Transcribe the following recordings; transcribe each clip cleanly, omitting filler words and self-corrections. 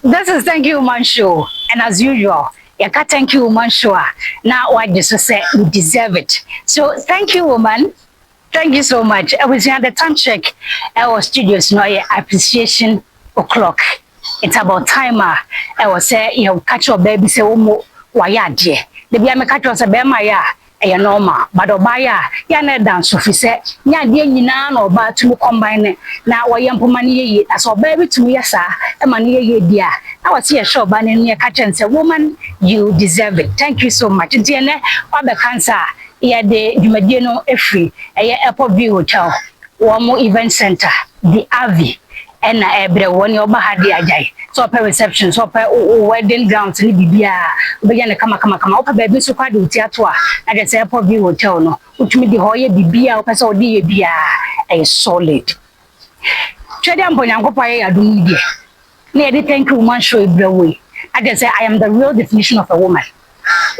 This is Thank You Woman Show, and as usual, you can thank you woman show. Now what just say you deserve it. So thank you, woman. Thank you so much. I was at the time check our studios now appreciation o'clock. It's about time I was say you catch your baby say why dear. The be me catch us a be my ɛyɛ normal but obaya ya na dance so fi sɛ nya de nyina na oba tumi combine na wɔyɛ mpoma ne yeye as oba bi tumi yɛ saa e ma ne yeye dia na wɔte yɛ show ba ne ne ka kyɛn sɛ woman you deserve it. Thank you so much. Nti ene oba cancer ya de dwumadie no efri ɛyɛ Airport View Hotel wɔn event center the Avi ena ebre woni oba ha de agyae so per reception so per wedding grounds ni bibia obeya ne kama opa ba bi so kwa de utiato a na de say Airport View Hotel no utumi de hoye bibia opa so de ye bia e solid twede amponyankopa ye adum die na ye thank you woman show ebre we I just say I am the real definition of a woman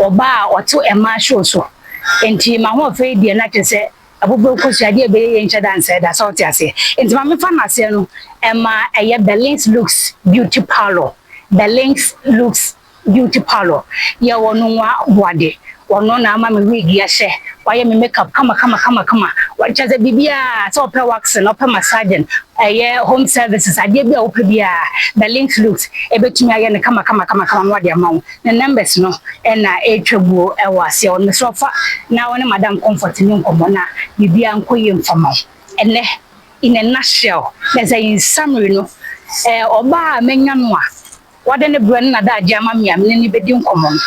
oba oto e ma show so enti ma ho fe die na say abubro kosu ade be ye nche dance da so ti ase enti ma me fa na ase no Emma the links looks beauty parlor. The links looks beauty parlor. Ya wonu wa wade. Wono na ama me wig ya she. Why me makeup kama. What just bibia so pe wax no pe massage. Home services ade bia ope bia. The links looks ebetumi aye ne kama wade amawo. The numbers no na etwebu e wase on me so fa na woni madam comfort ni nkomo na bibia nkoye mfama. Ene in a nutshell, there's a in summary no oba menya no a wade ne bro na da agya ma mia me ni bedin common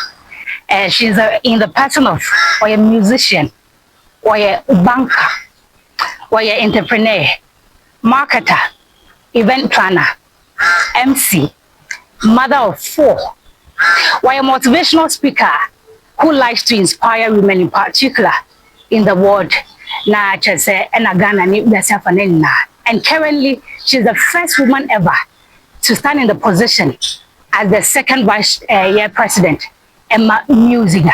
she's in the person of or a musician or a banker or a entrepreneur, marketer, event planner, MC, mother of 4, or a motivational speaker who likes to inspire women in particular in the world. Na chese ena Ghana ni besa fanena, and currently she's the first woman ever to stand in the position as the second vice president MUSIGA.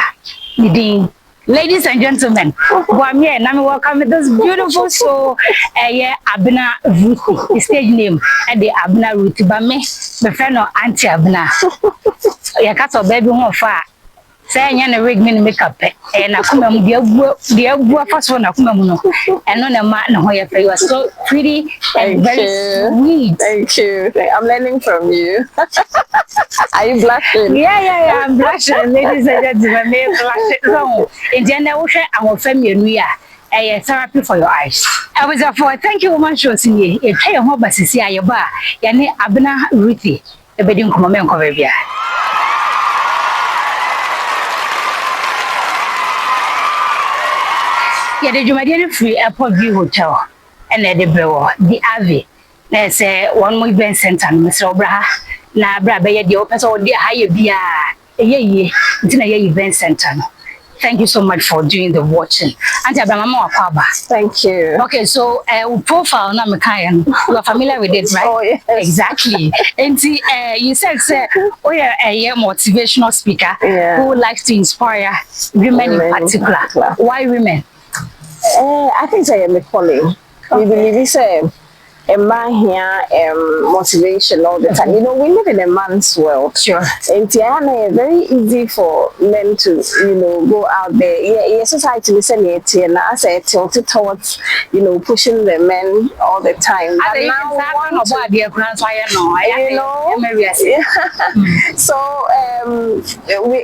Ladies and gentlemen, welcome to this beautiful show. Abenaa Ruthy, the stage name and the Abenaa Ruthy. But me, my friend or Auntie Abenaa. You got a baby one far. Say nya na wig me makeup na kuma mu de agu afaso na kuma mu no eno na ma na hoye fa. You are so pretty and very sweet. Thank you. I'm learning from you. Are you blushing? Yeah, I'm blushing. Ladies and gentlemen, me blushing. So in the end I will share our family nu ya therapy for your eyes. I was for thank you woman show sinye e twa ho basisi ayeba ya ne Abenaa Ruthy e bedin komo me nko bia. Yeah, the Jumadian free Airport View Hotel and the Brewer, the Avi. There's one more event center, Mr. Obraha. Na Brabaya, the opus or the higher beer, it's in a event center. Thank you so much for doing the watching. Auntie Abama Kwaba. Thank you. Okay, so profile na Mekayan. You are familiar with it, right? Oh, yes. Exactly. And you said oh yeah, a motivational speaker who likes to inspire women in particular. Why women? I think I am a calling. We believe it's a man here, motivation all the time. You know, we live in a man's world. Sure. And it's very easy for men to, go out there. Yeah, society is and I say tilted towards, pushing the men all the time. So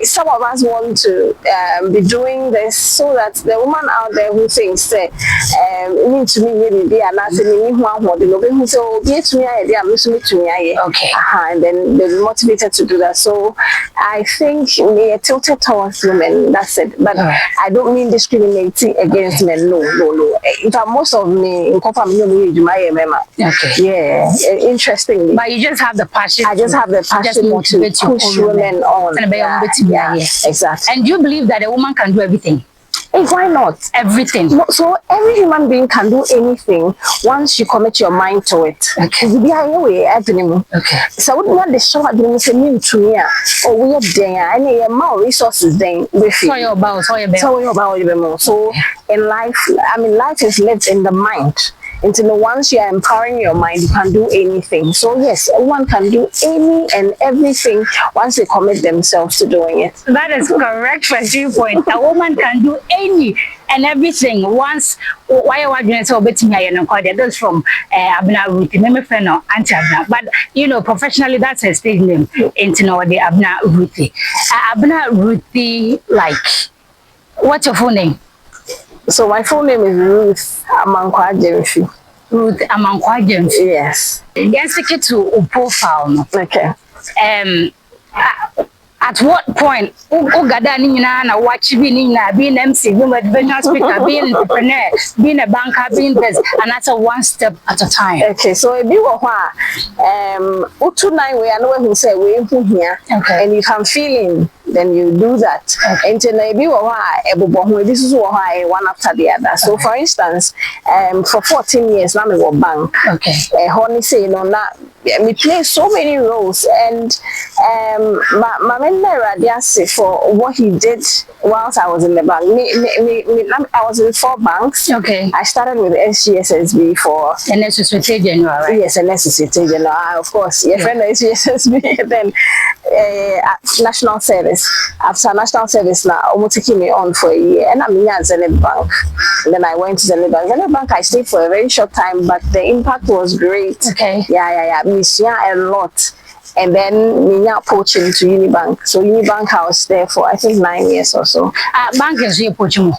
some of us want to be doing this so that the woman out there who thinks that need to me really be and I say so okay. And then they're motivated to do that. So I think we are tilted towards women. That's it. But I don't mean discriminating against men. No. In fact, most of me in okay. Yeah, interestingly. But you just have the passion. I just have the passion to push women on. Yeah, exactly. And do you believe that a woman can do everything? Hey, why not? Everything. So every human being can do anything once you commit your mind to it. Okay. Okay. So what want the show to me or we are there and more resources then with you. So in life, I mean life is lived in the mind. Until once you are empowering your mind, you can do anything. So yes, one can do any and everything once they commit themselves to doing it. That is correct for 3 points. A woman can do any and everything once. Why are you so betting here? That's from Abenaa Ruthy. My friend, Auntie Abenaa. But you know, professionally, that's her stage name. Into now the Abenaa Ruthy. Abenaa Ruthy, like, what's your full name? So my full name is Ruth Amankwa. Ruth Amankwa. Yes. Yes, get to profile. Okay. At what point, Ugada Nina, na watch being MC, being a motivational speaker, being an entrepreneur, being a banker, being this, and that's a one step at a time. Okay, so if you are tonight we are who say we here, and you can feel him, then you do that. Okay. And then if you are this is why one after the other. So for instance, for 14 years now we were bank. Okay. Honey say no that we play so many roles, and my mentor for what he did whilst I was in the bank. I was in 4 banks. Okay. I started with SGSSB for and that's just General, right? Yes, and General. Of course, your friend SGSSB. Then national service. After national service, now almost taking me on for a year, and I'm in Zenith Bank. And then I went to Zenith Bank. Zenith Bank, I stayed for a very short time, but the impact was great. Okay. Yeah. Miss a lot. And then we now poaching to Unibank. So Unibank I was there for I think 9 years or so. Bank is here poaching.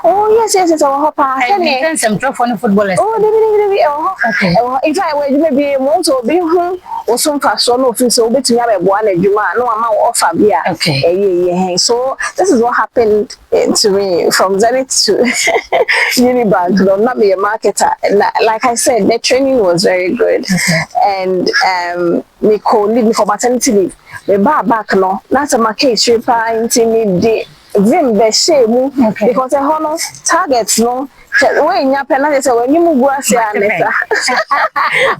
Oh yes, our hopper. And some for footballers. Oh, okay. If I were maybe want to be home or some fashion office, so between have a one and you no amount offer beer. Okay. So this is what happened to me from Zenith to Unibank. No, not be a marketer. Like I said, the training was very good. And me leave me for maternity leave. Me back no. That's a market shaper intimate vim be shame because the honor targets no when you penalty say when you move anesa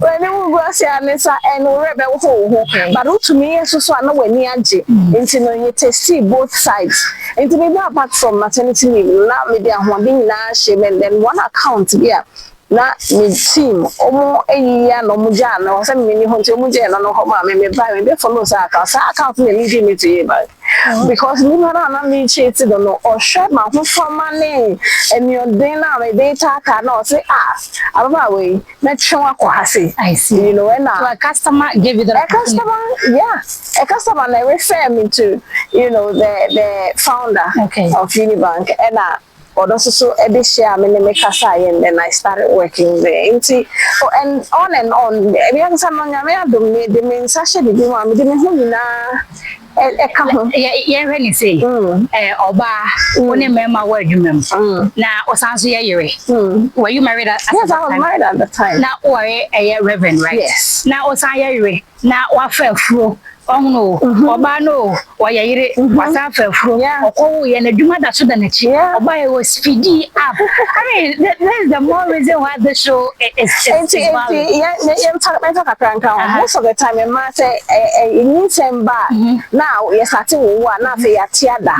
when you move anesa and rebel ho but to me so na when you age into no you test both sides into me back from maternity leave na me dey ahoden na shame and then one account here na me team omo eyiya no mo ja na o se me ni ho nti omo je no ho ma me buy me be follow sa account me lead me to you back because me na me cheat don't know or share my who from money and your day now me data cannot say ababa we na twa kwase I see. You know when so a customer gave you the a customer na refer me to you know the founder of Unibank and so every share me make and then I started working there. And on. We have some the main sasha the one me who na when you say oba one member word you remember now osanso ye were you married at yes I was married at the time now or a reverend right yes now osan ye now wa fefro no oba no wa ye wasa fefro okowo ye na dwuma da so da na chi oba was speedy up I mean that's the more reason why the show is most of the time a man say in December now you're starting with one now for your tiada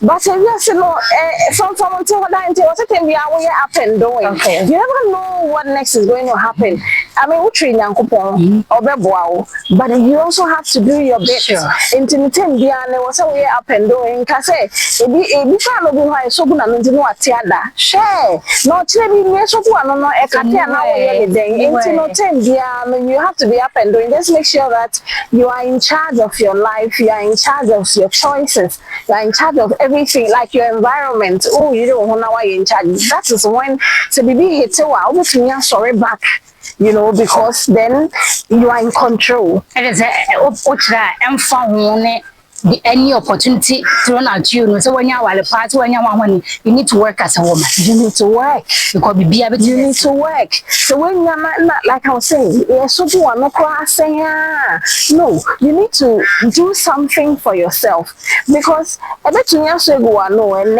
but yes no from until what can be away up and doing you never know what next is going to happen I mean what train yankopon obeboa but you also have to do your bit intimate bia na was way up and doing ka say ebi fa no bi hwan so bu na no ntino atiada share no tire bi me so bu ano no e ka te na wo ye den intimate bia no you have to be up and doing just make sure that you are in charge of your life you are in charge of your choices you are in charge of everything like your environment you don't know why you're in charge that is when to be hit wa obetumi sorry back you know because then you are in control it is any opportunity thrown at you so when you are a part when you need to work as a woman you need to work because you need to work so when you're not like I was saying no you need to do something for yourself because I bet you no and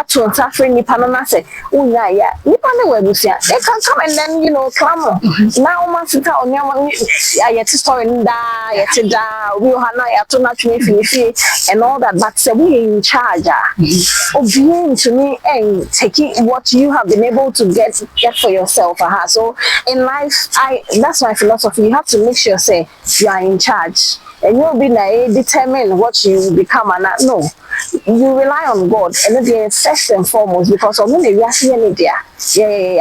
to suffering nipa no na say unya ya nipa na wabusia they can come and then clamor now man sita onyama ya story nda ya da we hana ya to na tumi finifi and all that but say we in charge obeying to me and taking what you have been able to get for yourself so in life that's my philosophy. You have to make sure say you are in charge and you'll be determine what you will become and not. No, you rely on God and then first and foremost because of when we are seeing it there.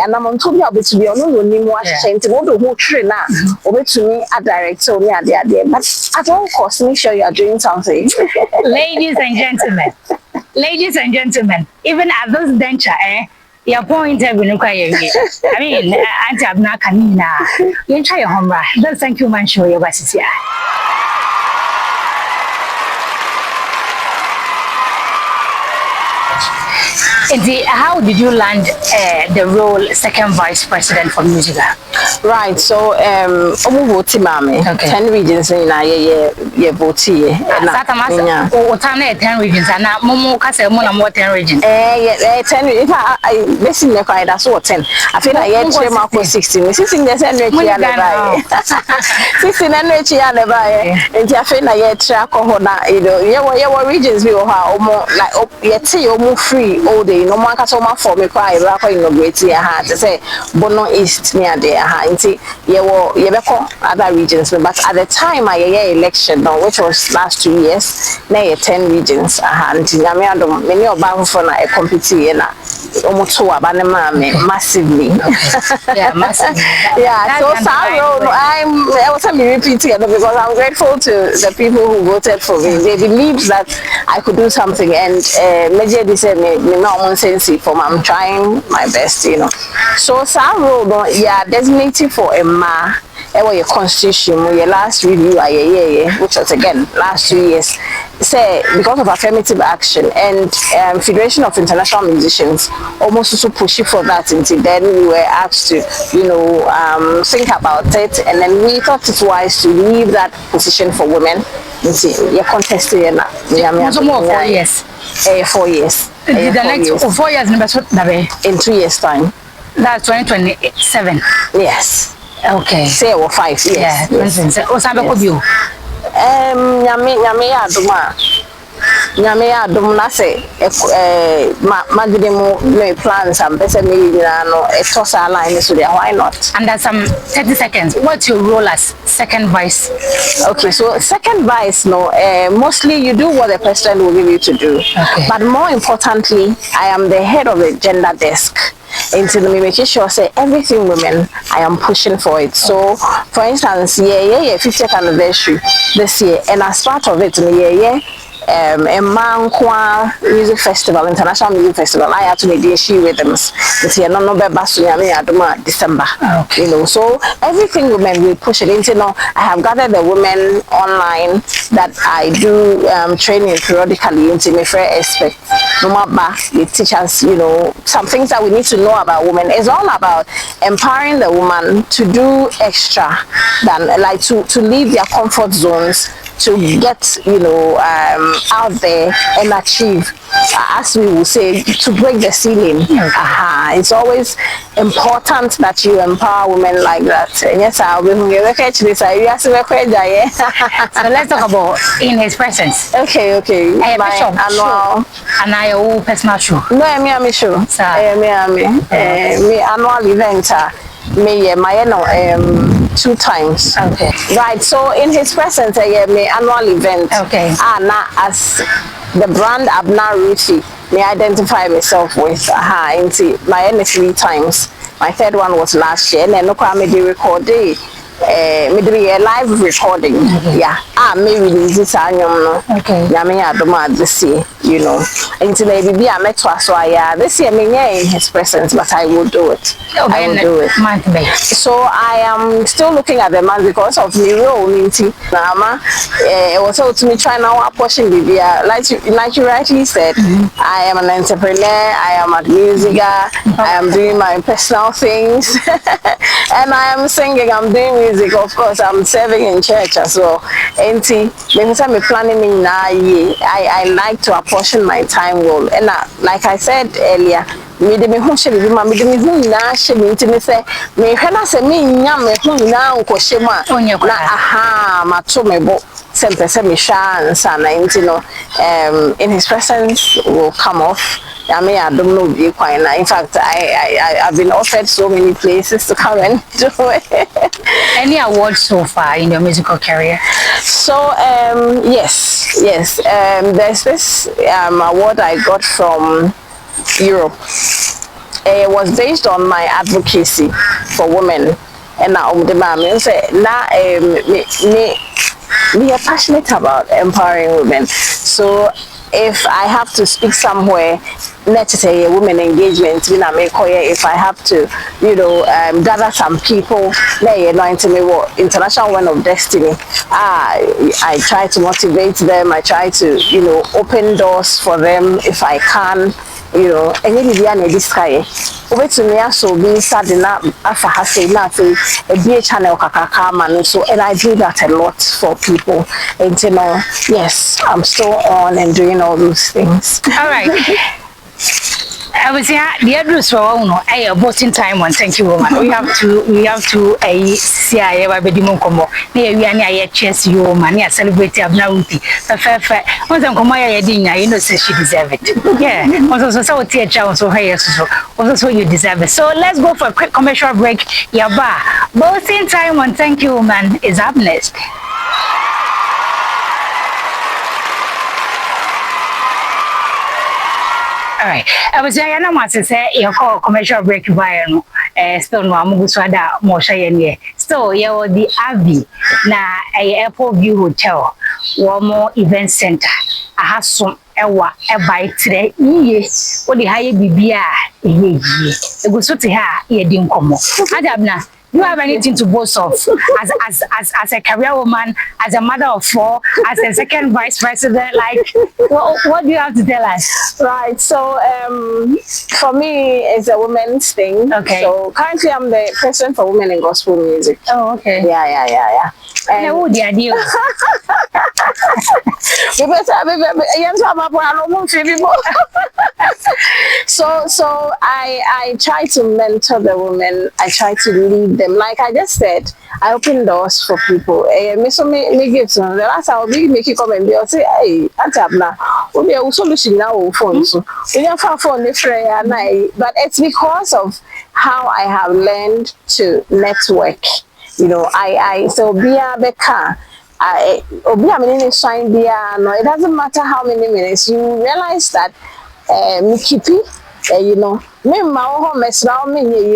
And I'm on top of it to be on no more change to the whole train now over to me a director near there. But at all costs, make sure you are doing something. Ladies and gentlemen, even at those denture, your point I mean, Auntie Abena Kanina, you try your home. Thank you, man. Show your best here. How did you land the role second vice president for MUSIGA? Right, so omu voti mame 10 regions na ye voti sata masa o tana 10 regions na momo kase mo na mo 10 regions 10 if I listen le kwai da so 10 I feel like ye chere ma ko 16 16 dey say no ya le bai 16 na no ya le bai enti I feel like ye chere ko na ye wo regions bi o ha omo like ye ti omo free all day no man kase omo for me kwai ra ko inaugurate ya ha say Bono East near there inti yebeko other regions but at the time I election now which was last 2 years na 10 regions inti nyame adom many oba for na compete na omoto abane mame massively yeah massively yeah so sorrow I was repeating it because I'm grateful to the people who voted for me. They believed that I could do something and major they said me no sense for I'm trying my best so sorrow yeah designated for a ma your constitution your last review which was again last 2 years say because of affirmative action and Federation of International Musicians almost also pushing for that until then we were asked to think about it and then we thought it wise to leave that position for women until you contested in 4 years 4 years the next 4 years in 2 years time. That's 2027. Yes. Okay. Say 5 years. Yeah. Yes. Nyame adom na say magide mo plans am pese me yina no toss a line so there why not under some 30 seconds what's your role as second vice? Okay, so second vice mostly you do what the president will give you to do but more importantly I am the head of the gender desk until me making sure say everything women I am pushing for it. So for instance 50th anniversary this year and as part of it Mankwa Music Festival, International Music Festival. I had to make the issue with them. This year, no December. So everything women will push it into. I have gathered the women online that I do training periodically into my fair aspect. No matter they teach us, some things that we need to know about women. It's all about empowering the woman to do extra than like to leave their comfort zones, to get out there and achieve, as we will say, to break the ceiling. It's always important that you empower women like that. And yes, I'll be actually say yes, so let's talk about in his presence. Okay. My annual and I personal show. No, I'm sure. Me annual event. Me my 2 times. Okay. Right. So in his presence, my annual event. Okay. Now as the brand Abenaa Ruthy, me identify myself with. My 3 times. My 3rd one was last year, and then I made the recording. Maybe a live recording. Maybe release annual. Okay. This year, until maybe I met this year, in his presence, but I will do it. I will do it. So I am still looking at the man because of me role. It was also to me trying now pushing the like you rightly said. I am an entrepreneur. I am at MUSIGA. I am doing my personal things, and I am singing. I'm doing music, of course, I'm serving in church as well. And see, maybe I'm planning in I like to apportion my time well. And like I said earlier, me de me ho hye bi ma me de me hu na hye me ntimi se me hwe na se me nya me hu na nko hye ma na aha ma to me bo se me sha nsa na ntino in his presence will come off. I mean, I don't know the quite. In fact, I've been offered so many places to come and do it. Any awards so far in your musical career? So yes. There's this award I got from Europe. It was based on my advocacy for women, and now the man say me are passionate about empowering women. So if I have to speak somewhere, let's say a women engagement, if I have to, gather some people, International Women of Destiny, I try to motivate them. I try to, open doors for them if I can. And then this guy over to me so being sad enough Afrahclassic a BA channel kakaka so, and I do that a lot for people. And yes, I'm still on and doing all those things. All right. I was here. The address for a voting time one. Thank you, woman. We have to see a baby monkomo. Near we are chess you woman. Yeah, celebrate Abenaa Ruthy. Fair. Once I'm coming here, say she deserve it. Yeah. Also, so teacher also here so you deserve it. So let's go for a quick commercial break. Yaba. Voting time one. Thank you, woman. Is up next. All right. I was saying, I want to say, you call commercial break by still no Amuguswada Mosha. Still, you the Abbey, na a airport view hotel, one more event center. I have some ewa by today. Yes, what the higher BBA, ye, it was so to her, ye didn't come. Adabna. Do you have anything to boast of as a career woman, as a mother of 4, as a second vice president? Like, what do you have to tell us? Right. So, for me, it's a women's thing. Okay. So currently, I'm the president for women in gospel music. Oh, okay. Yeah. And who the idea? So I try to mentor the women. I try to lead them. Like I just said, I open doors for people. Me give some. The last I'll be make you come and be say, hey, Abenaa, we be a solution now phone. So we have phone the prayer night. But it's because of how I have learned to network. I so be a becker. It doesn't matter how many minutes. You realize that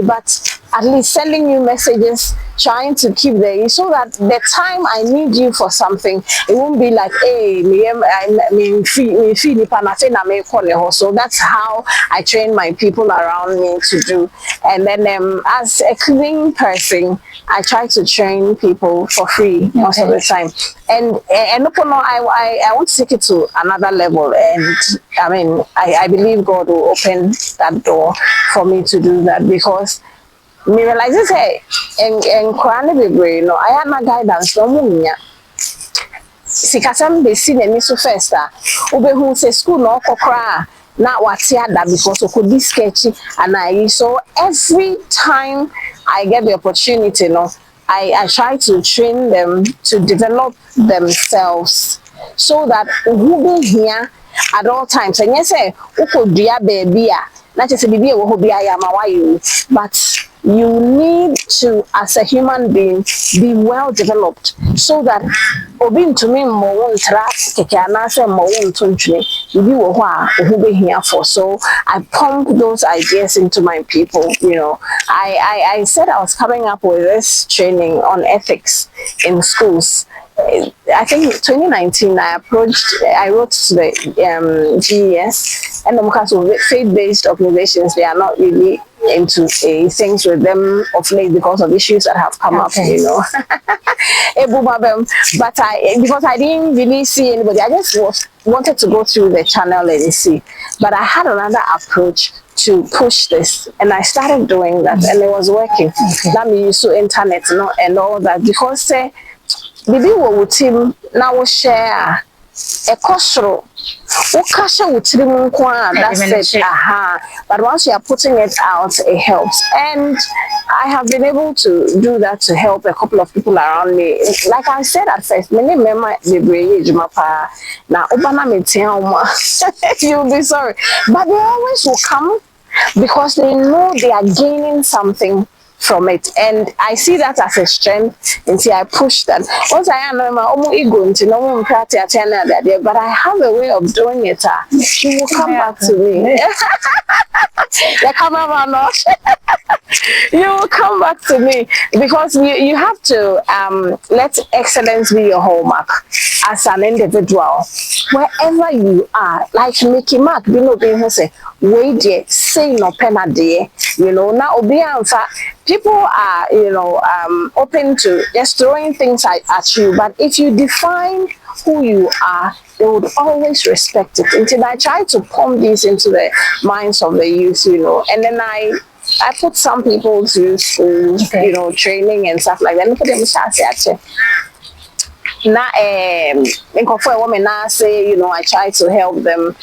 but at least sending you messages, trying to keep there so that the time I need you for something, it won't be like, hey, so that's how I train my people around me to do. And then as a cleaning person, I try to train people for free most of the time. And I want to take it to another level. And I mean, I believe God will open that door for me to do that, because me realizes, hey, and I had my guidance no munya. Sikasam be seen and so first, ube who say school no kokra. Now what's that because it could be sketchy, and so every time I get the opportunity, I try to train them to develop themselves so that who be here at all times. And yes, who could be a baby, not just a baby who be but you need to, as a human being, be well developed so that obin to me more here for. So I pump those ideas into my people. I said I was coming up with this training on ethics in schools. I think 2019 I wrote to the GES, and because of faith-based organizations, they are not really into things with them of late because of issues that have come up, but because I didn't really see anybody, I just wanted to go through the channel and see. But I had another approach to push this, and I started doing that, and it was working. That me use internet, and all that, because say bibi wo team now we share a kosro ukasha utiri munkwa, that's it. But once you are putting it out, it helps, and I have been able to do that to help a couple of people around me. Like I said at first, many member now you'll be sorry, but they always will come because they know they are gaining something from it, and I see that as a strength until I push that. Once I am my ego into no one but I have a way of doing it. You will come back to me. You will come back to me, because you have to let excellence be your hallmark as an individual, wherever you are. Like Mickey Mark, you know, being say, wait there, say no penalty, now people are, open to just throwing things at you, but if you define who you are, they would always respect it. Until I try to pump this into the minds of the youth, and then I put some people through school, training and stuff like that. Look at them, now, for a woman, I say, I try to help them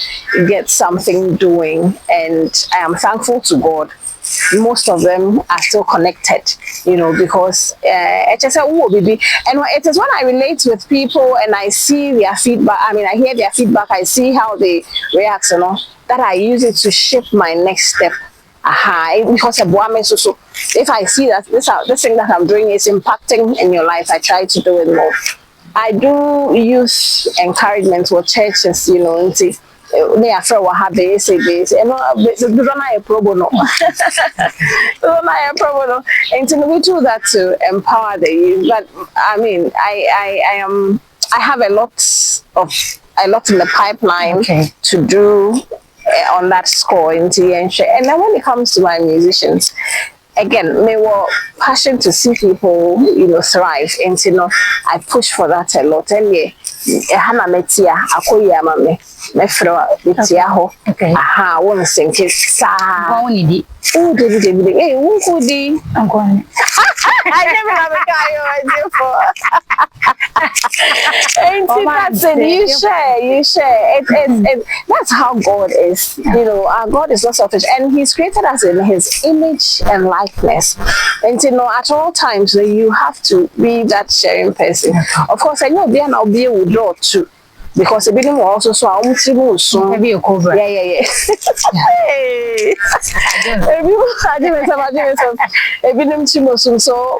get something doing, and I am thankful to God. Most of them are still connected, because it is when I relate with people and I see their feedback. I mean, I hear their feedback, I see how they react, that I use it to shape my next step. Because so if I see that this thing that I'm doing is impacting in your life, I try to do it more. I do use encouragement for churches, me after what have they say this, and don't have a problem, don't have a problem, and to we do that to empower the youth. But I mean, I have a lot in the pipeline to do on that score in TNC. And then when it comes to my musicians, again, me were passion to see people, thrive, and I push for that a lot. And Hana metia, akoya mame, mefro metia ho. Won't sink it. Oh, David, hey, who could be? I'm going. I never have a guy that's it. You share. That's how God is. Our God is not selfish, and He's created us in His image and likeness. And at all times, you have to be that sharing person. Of course, I know there now be a draw too. Because a bit more also so I so maybe a cover. Yeah. So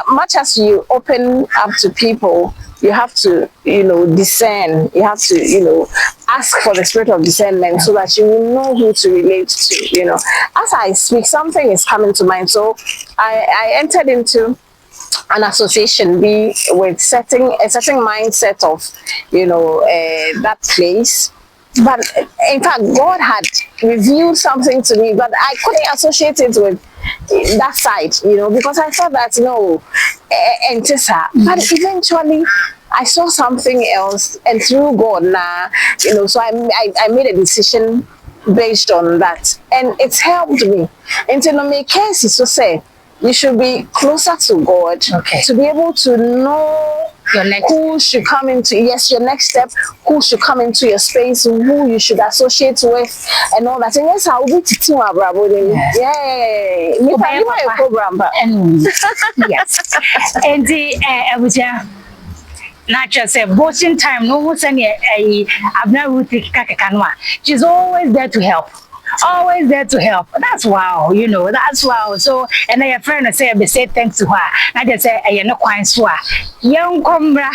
much as you open up to people, you have to, discern. You have to, ask for the spirit of discernment so that you will know who to relate to. As I speak, something is coming to mind. So I entered into an association with a certain mindset of that place, but in fact God had revealed something to me, but I couldn't associate it with that side, because I thought that but eventually I saw something else, and through God so I made a decision based on that, and it's helped me. Until my case is to say you should be closer to God to be able to know who should come into your next step, who should come into your space, who you should associate with, and all that. And yes, I will be teaching our bravo. Yeah, you program, yes. And I was not just a boasting time. No one's any Abena Ruthy Kakakanwa. She's always there to help. Always there to help. That's wow, that's wow. So, and then your friend say thanks to her. I just say, I no quite sure. Young Combra,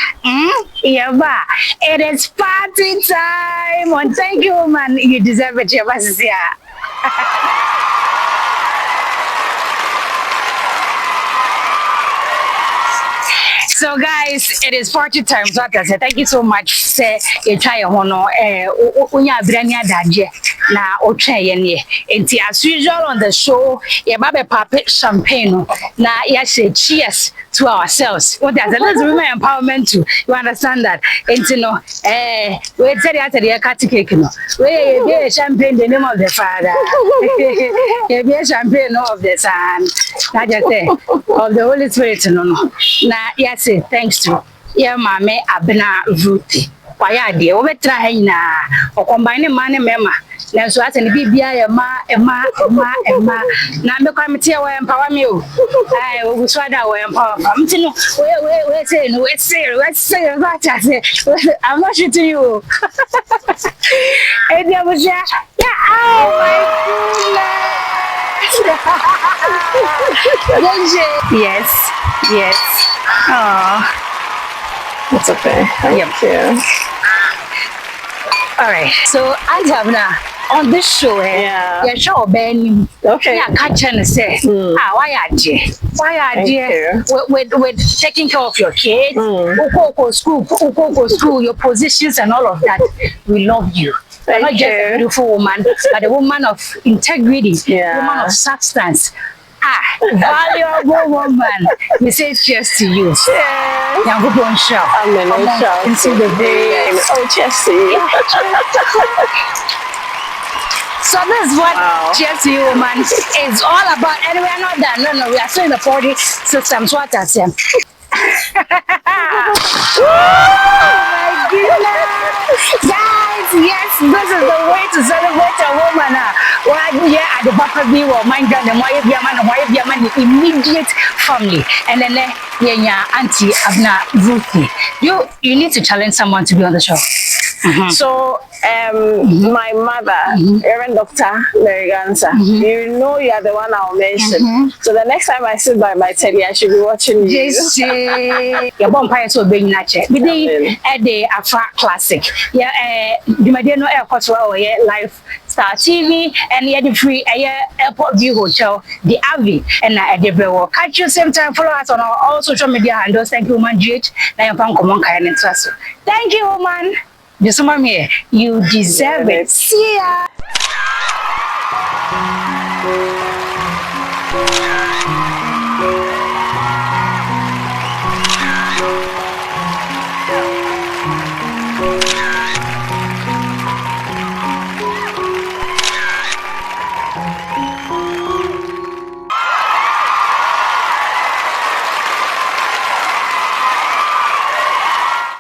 it is party time. And thank you, man. You deserve it, your So guys, it is party time. So I say thank you so much. Say you try your honor. Unya branya daje na otwe ye. Enti as usual on the show, ye babe pape champagne na ya say cheers to ourselves. What does it? Let's women empowerment too. You understand that? And you know, we tell you after the cat cake, no. We be champagne the name of the father. We be champagne of the son. Not just of the Holy Spirit, no. Now, yes, thanks to your mama Abenaa Ruthy. Why are they over trying now? Or combining money, mema. Na so ase ne bibia ya ma na me kwa mtie wa empower me o ai o so ada wa empower mti no we say no we say that ase I'm not shooting you and ya was yeah oh my goodness yes oh It's okay. Thank you. All right. So I have now on this show, yeah, show Ben. Okay. Yeah, Caption say, why are you? With taking care of your kids, go school, your positions and all of that. We love you. You're not just a beautiful woman, but a woman of integrity, woman of substance. Valuable woman. We say cheers to you. Cheers. Now go on show. Amen. And see the day. Oh, cheers to you. So this is what cheers to you, woman, is all about. And we are not done. No, we are still in the 40 systems. What I say. Oh my goodness. Guys, yes, this is the way to celebrate a woman. One year at the back of the world, mind God, and why be a man, immediate family. And then yeah, Auntie Abenaa Ruthy. You need to challenge someone to be on the show. So my mother, Reverend Dr. Mary Gansa, you know you are the one I'll mention. So the next time I sit by my telly, I should be watching you. Yes, your vampire so big nature. We did at the Afrahclassic. Yeah, the Medino Air Cotswell, Life Star TV, and the free Airport View Hotel, the Avi, and at the Brewer. Catch you same time. Follow us on all social media handles. Thank you, woman. GH. Now you're from Komonka and Trust. Thank you, woman. Just come here. You deserve it. See ya.